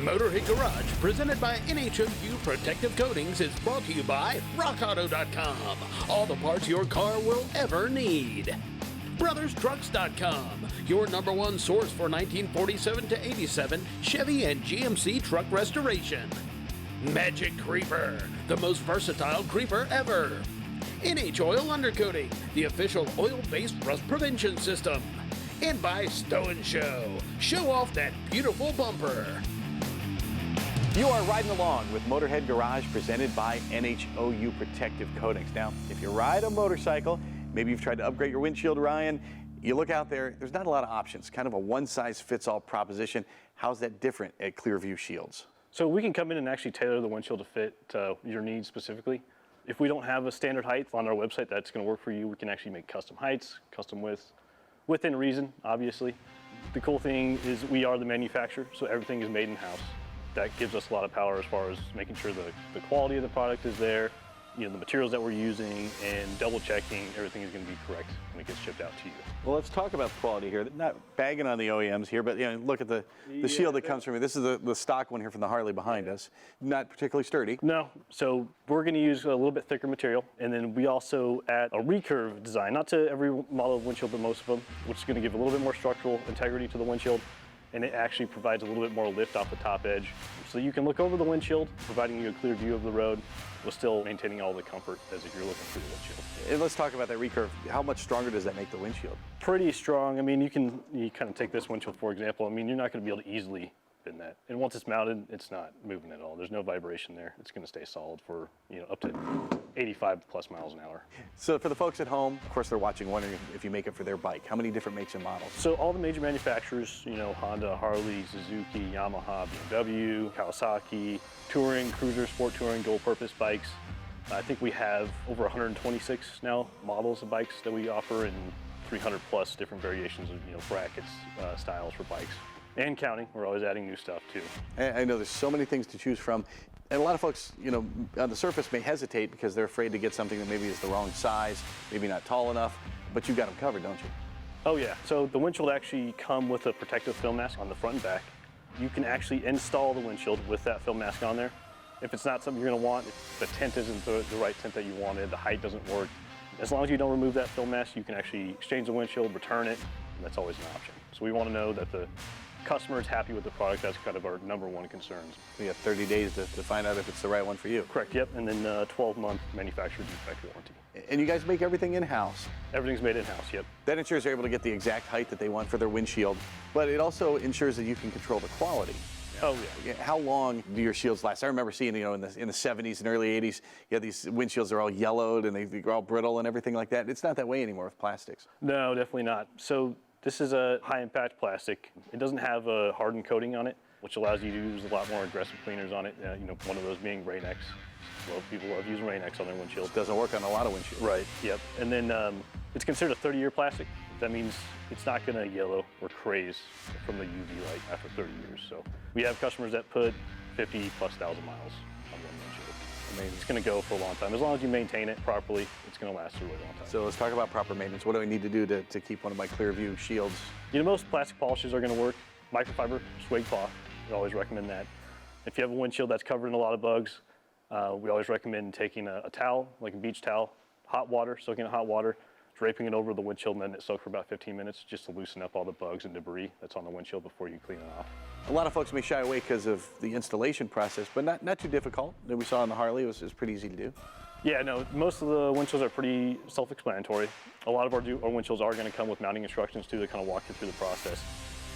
Motorhead Garage, presented by NHOU Protective Coatings, is brought to you by RockAuto.com. All the parts your car will ever need. BrothersTrucks.com, your #1 source for 1947 to 87 Chevy and GMC truck restoration. Magic Creeper, the most versatile creeper ever. NHOU Undercoating, the official oil-based rust prevention system. And by Stow & Show, show off that beautiful bumper. You are riding along with Motorhead Garage, presented by NHOU Protective Coatings. Now, if you ride a motorcycle, maybe you've tried to upgrade your windshield, Ryan, you look out there, there's not a lot of options, kind of a one-size-fits-all proposition. How's that different at Clearview Shields? So we can come in and actually tailor the windshield to fit your needs specifically. If we don't have a standard height on our website that's going to work for you, we can actually make custom heights, custom widths, within reason, obviously. The cool thing is we are the manufacturer, so everything is made in-house. That gives us a lot of power as far as making sure the quality of the product is there, you know, the materials that we're using, and double checking everything is going to be correct when it gets shipped out to you. Well, let's talk about quality here. Not bagging on the OEMs here, but you know, look at the shield that comes from it. This is the stock one here from the Harley behind us. Not particularly sturdy. No, so we're going to use a little bit thicker material, and then we also add a recurve design, not to every model of windshield, but most of them, which is going to give a little bit more structural integrity to the windshield, and it actually provides a little bit more lift off the top edge. So you can look over the windshield, providing you a clear view of the road, while still maintaining all the comfort as if you're looking through the windshield. And let's talk about that recurve. How much stronger does that make the windshield? Pretty strong. I mean, you kind of take this windshield, for example. I mean, you're not going to be able to easily bend that. And once it's mounted, it's not moving at all. There's no vibration there. It's going to stay solid for, you know, up to 85 plus miles an hour. So for the folks at home, of course, they're watching, wondering if you make it for their bike. How many different makes and models? So all the major manufacturers, you know, Honda, Harley, Suzuki, Yamaha, BMW, Kawasaki, touring, cruiser, sport touring, dual purpose bikes. I think we have over 126 now models of bikes that we offer, and 300 plus different variations of, you know, brackets, styles for bikes. And counting, we're always adding new stuff too. I know there's so many things to choose from. And a lot of folks, you know, on the surface may hesitate because they're afraid to get something that maybe is the wrong size, maybe not tall enough, but you've got them covered, don't you? Oh yeah, so the windshield actually come with a protective film mask on the front and back. You can actually install the windshield with that film mask on there. If it's not something you're going to want, if the tint isn't the right tint that you wanted, the height doesn't work, as long as you don't remove that film mask, you can actually exchange the windshield, return it, and that's always an option. So we want to know that the customer is happy with the product. That's kind of our #1 concerns. We have 30 days to find out if it's the right one for you. Correct, yep, and then 12-month manufacturer defect warranty. And you guys make everything in-house? Everything's made in-house, yep. That ensures they're able to get the exact height that they want for their windshield, but it also ensures that you can control the quality. Oh yeah. How long do your shields last? I remember seeing, you know, in the 70s and early 80s, you had these windshields that are all yellowed and they're all brittle and everything like that. It's not that way anymore with plastics. No, definitely not. So this is a high-impact plastic. It doesn't have a hardened coating on it, which allows you to use a lot more aggressive cleaners on it. You know, one of those being Rain-X. Well, people love using Rain-X on their windshields. It doesn't work on a lot of windshields. Right, yep. And then it's considered a 30-year plastic. That means it's not going to yellow or craze from the UV light after 30 years. So we have customers that put 50+ thousand miles on one windshield. I mean, it's going to go for a long time. As long as you maintain it properly, it's going to last a really long time. So let's talk about proper maintenance. What do I need to do to keep one of my Clearview Shields? You know, most plastic polishes are going to work. Microfiber, suede cloth, we always recommend that. If you have a windshield that's covered in a lot of bugs, we always recommend taking a towel, like a beach towel, hot water, soaking in hot water, draping it over the windshield, and then it soak for about 15 minutes just to loosen up all the bugs and debris that's on the windshield before you clean it off. A lot of folks may shy away because of the installation process, but not too difficult. That we saw on the Harley, it was pretty easy to do. Yeah, no, most of the windshields are pretty self-explanatory. A lot of our windshields are going to come with mounting instructions too, that kind of walk you through the process.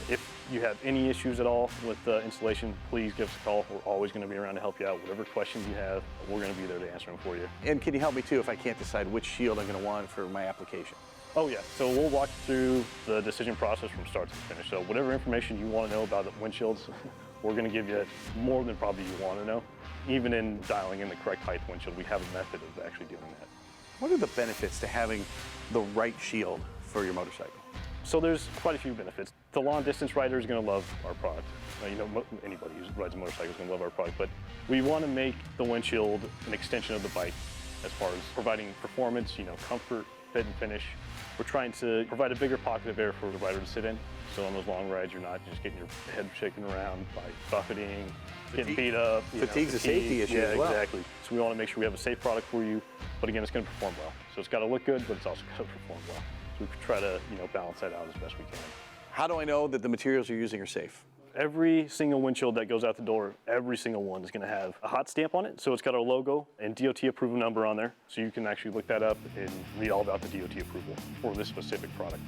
If you have any issues at all with the installation, please give us a call. We're always going to be around to help you out. Whatever questions you have, we're going to be there to answer them for you. And can you help me too if I can't decide which shield I'm going to want for my application? Oh yeah, so we'll walk you through the decision process from start to finish. So whatever information you want to know about the windshields, we're going to give you more than probably you want to know. Even in dialing in the correct height windshield, we have a method of actually doing that. What are the benefits to having the right shield for your motorcycle? So there's quite a few benefits. The long distance rider is going to love our product. You know, anybody who rides a motorcycle is going to love our product, but we want to make the windshield an extension of the bike as far as providing performance, you know, comfort, fit and finish. We're trying to provide a bigger pocket of air for the rider to sit in. So on those long rides, you're not just getting your head shaken around by buffeting, getting beat up. Fatigue's a safety issue as well. Exactly. So we want to make sure we have a safe product for you, but again, it's going to perform well. So it's got to look good, but it's also got to perform well. So we try to, balance that out as best we can. How do I know that the materials you're using are safe? Every single windshield that goes out the door, every single one is going to have a hot stamp on it. So it's got our logo and DOT approval number on there. So you can actually look that up and read all about the DOT approval for this specific product.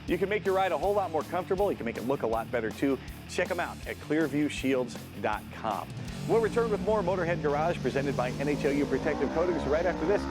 You can make your ride a whole lot more comfortable. You can make it look a lot better too. Check them out at clearviewshields.com. We'll return with more Motorhead Garage presented by NHOU Protective Coatings right after this.